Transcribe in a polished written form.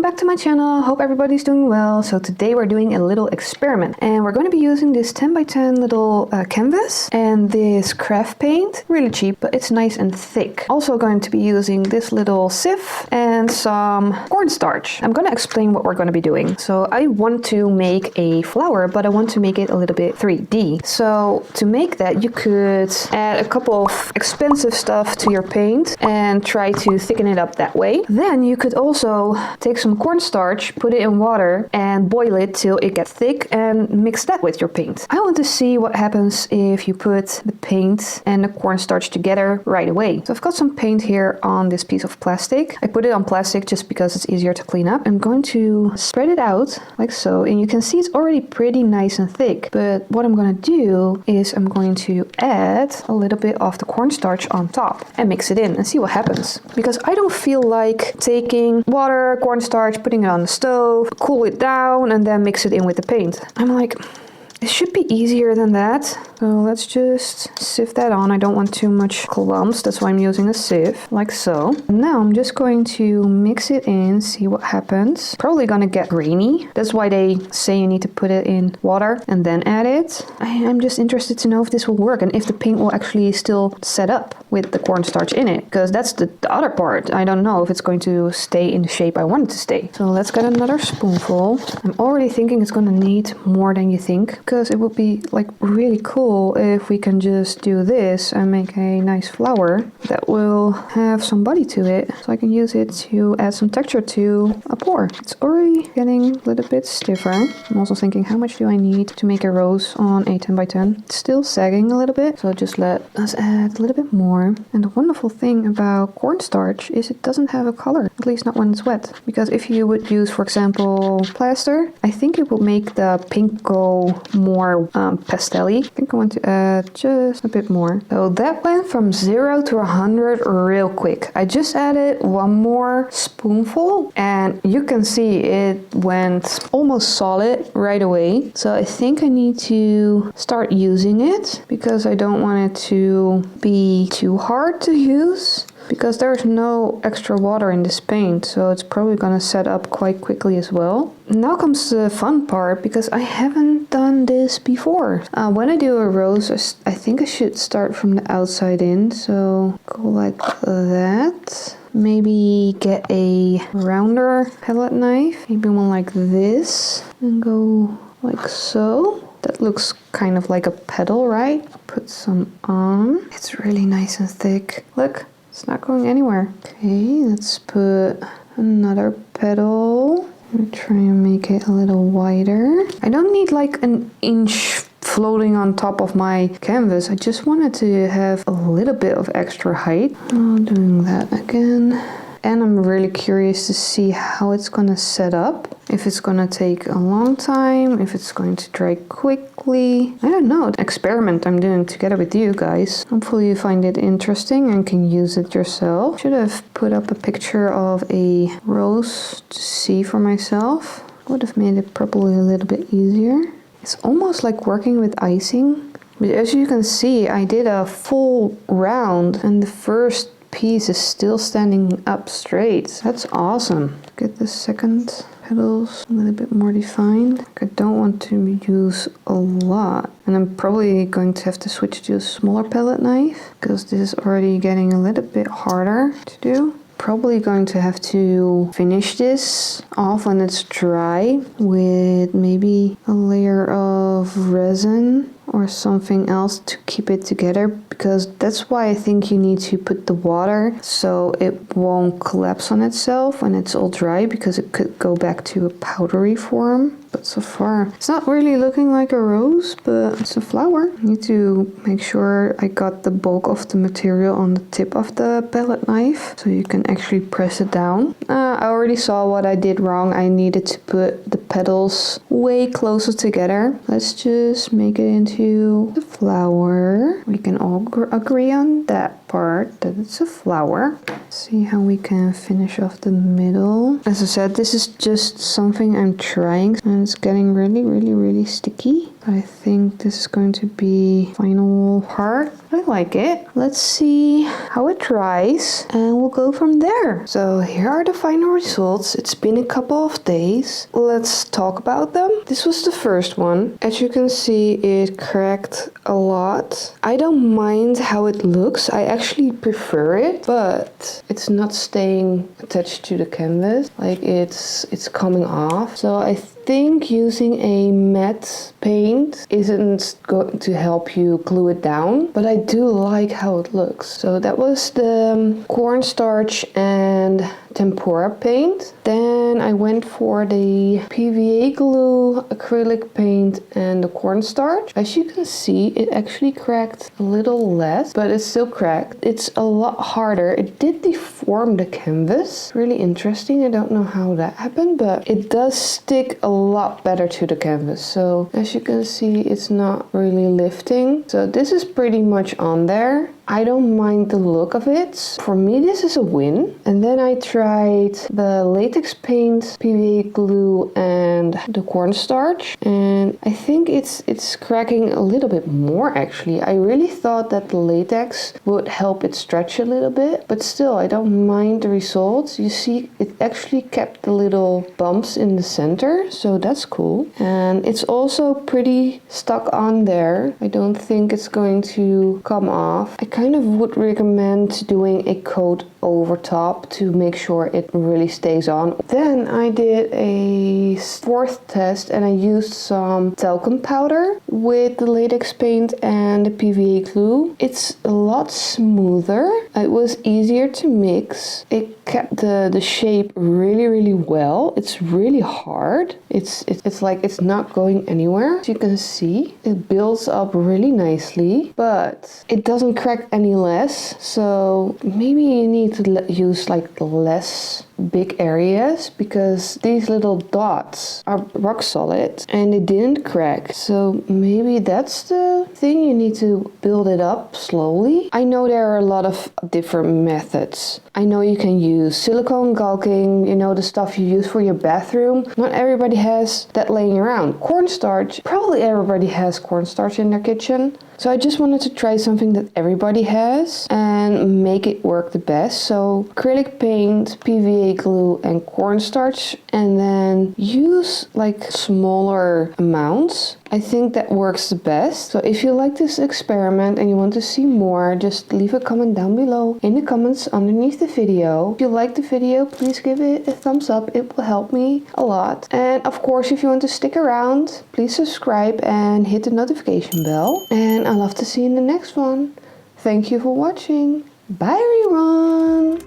back to my channel. Hope everybody's doing well. So today we're doing a little experiment and we're going to be using this 10 by 10 little canvas and this craft paint. Really cheap, but it's nice and thick. Also going to be using this little sieve and some cornstarch. I'm going to explain what we're going to be doing. So I want to make a flower, but I want to make it a little bit 3D. So to make that, you could add a couple of expensive stuff to your paint and try to thicken it up that way. Then you could also take some cornstarch, put it in water and boil it till it gets thick and mix that with your paint. I want to see what happens if you put the paint and the cornstarch together right away. So I've got some paint here on this piece of plastic. I put it on plastic just because it's easier to clean up. I'm going to spread it out like so, and you can see it's already pretty nice and thick. But what I'm going to do is I'm going to add a little bit of the cornstarch on top and mix it in and see what happens. Because I don't feel like taking water, cornstarch, putting it on the stove, cool it down and then mix it in with the paint. I'm like, it should be easier than that. So let's just sieve that on. I don't want too much clumps. That's why I'm using a sieve, like so. Now I'm just going to mix it in, see what happens. Probably gonna get grainy. That's why they say you need to put it in water and then add it. I'm just interested to know if this will work and if the paint will actually still set up with the cornstarch in it. Because that's the other part. I don't know if it's going to stay in the shape I want it to stay. So let's get another spoonful. I'm already thinking it's gonna need more than you think, because it would be like really cool if we can just do this and make a nice flower that will have some body to it, so I can use it to add some texture to a pour. It's already getting a little bit stiffer. I'm also thinking, how much do I need to make a rose on a 10 by 10? It's still sagging a little bit, so just let us add a little bit more. And the wonderful thing about cornstarch is it doesn't have a color, at least not when it's wet. Because if you would use, for example, plaster, I think it will make the pink go more pastel-y. I think I want to add just a bit more. So that went from 0 to 100 real quick. I just added one more spoonful and you can see it went almost solid right away. So I think I need to start using it because I don't want it to be too hard to use. Because there's no extra water in this paint, so it's probably gonna set up quite quickly as well. Now comes the fun part, because I haven't done this before. When I do a rose, I think I should start from the outside in, so go like that. Maybe get a rounder palette knife, maybe one like this, and go like so. That looks kind of like a petal, right? Put some on. It's really nice and thick. Look. It's not going anywhere. Okay, let's put another petal. I'm gonna try and make it a little wider. I don't need like an inch floating on top of my canvas. I just wanted to have a little bit of extra height. Oh, doing that again. And I'm really curious to see how it's gonna set up. If it's gonna take a long time, if it's going to dry quickly. I don't know, experiment I'm doing together with you guys. Hopefully you find it interesting and can use it yourself. Should have put up a picture of a rose to see for myself. Would have made it probably a little bit easier. It's almost like working with icing. But as you can see, I did a full round and the first piece is still standing up straight. That's awesome. Get the second petals a little bit more defined. I don't want to use a lot. And I'm probably going to have to switch to a smaller palette knife because this is already getting a little bit harder to do. Probably going to have to finish this off when it's dry with maybe a layer of resin or something else to keep it together, because that's why I think you need to put the water so it won't collapse on itself when it's all dry, because it could go back to a powdery form. But so far it's not really looking like a rose, but it's a flower. I need to make sure I got the bulk of the material on the tip of the palette knife so you can actually press it down. I already saw what I did wrong. I needed to put the petals way closer together. Let's just make it into the flower. We can all agree on that. part that it's a flower. See how we can finish off the middle. As I said, this is just something I'm trying and it's getting really sticky. I think this is going to be final part. I like it. Let's see how it dries and we'll go from there. So here are the final results. It's been a couple of days. Let's talk about them. This was the first one. As you can see, it cracked a lot. I don't mind how it looks. I actually prefer it, but it's not staying attached to the canvas. Like it's coming off. So I think using a matte paint isn't going to help you glue it down, but I do like how it looks. So that was the cornstarch and tempera paint. Then I went for the PVA glue, acrylic paint and the cornstarch. As you can see, it actually cracked a little less, but it's still cracked. It's a lot harder. It did deform the canvas. Really interesting. I don't know how that happened, but it does stick a lot better to the canvas. So as you can see, it's not really lifting. So this is pretty much on there. I don't mind the look of it. For me, this is a win. And then I tried the latex paint, PVA glue and the cornstarch. And I think it's cracking a little bit more actually. I really thought that the latex would help it stretch a little bit. But still, I don't mind the results. You see, it actually kept the little bumps in the center. So that's cool. And it's also pretty stuck on there. I don't think it's going to come off. I kind of would recommend doing a coat over top to make sure it really stays on. Then I did a fourth test and I used some talcum powder with the latex paint and the PVA glue. It's a lot smoother. It was easier to mix. It kept the shape really well. It's really hard. It's like it's not going anywhere. As you can see, it builds up really nicely, but it doesn't crack any less. So maybe you need to use like less big areas because these little dots are rock solid and it didn't crack. So maybe that's the thing. You need to build it up slowly. I know there are a lot of different methods. I know you can use silicone caulking, you know, the stuff you use for your bathroom. Not everybody has that laying around. Cornstarch, probably everybody has cornstarch in their kitchen. So I just wanted to try something that everybody has and make it work the best. So acrylic paint, PVA glue and cornstarch, and then use like smaller amounts. I think that works the best. So if you like this experiment and you want to see more, just leave a comment down below in the comments underneath the video. If you like the video, please give it a thumbs up. It will help me a lot. And of course, if you want to stick around, please subscribe and hit the notification bell. And I'd love to see you in the next one. Thank you for watching. Bye everyone!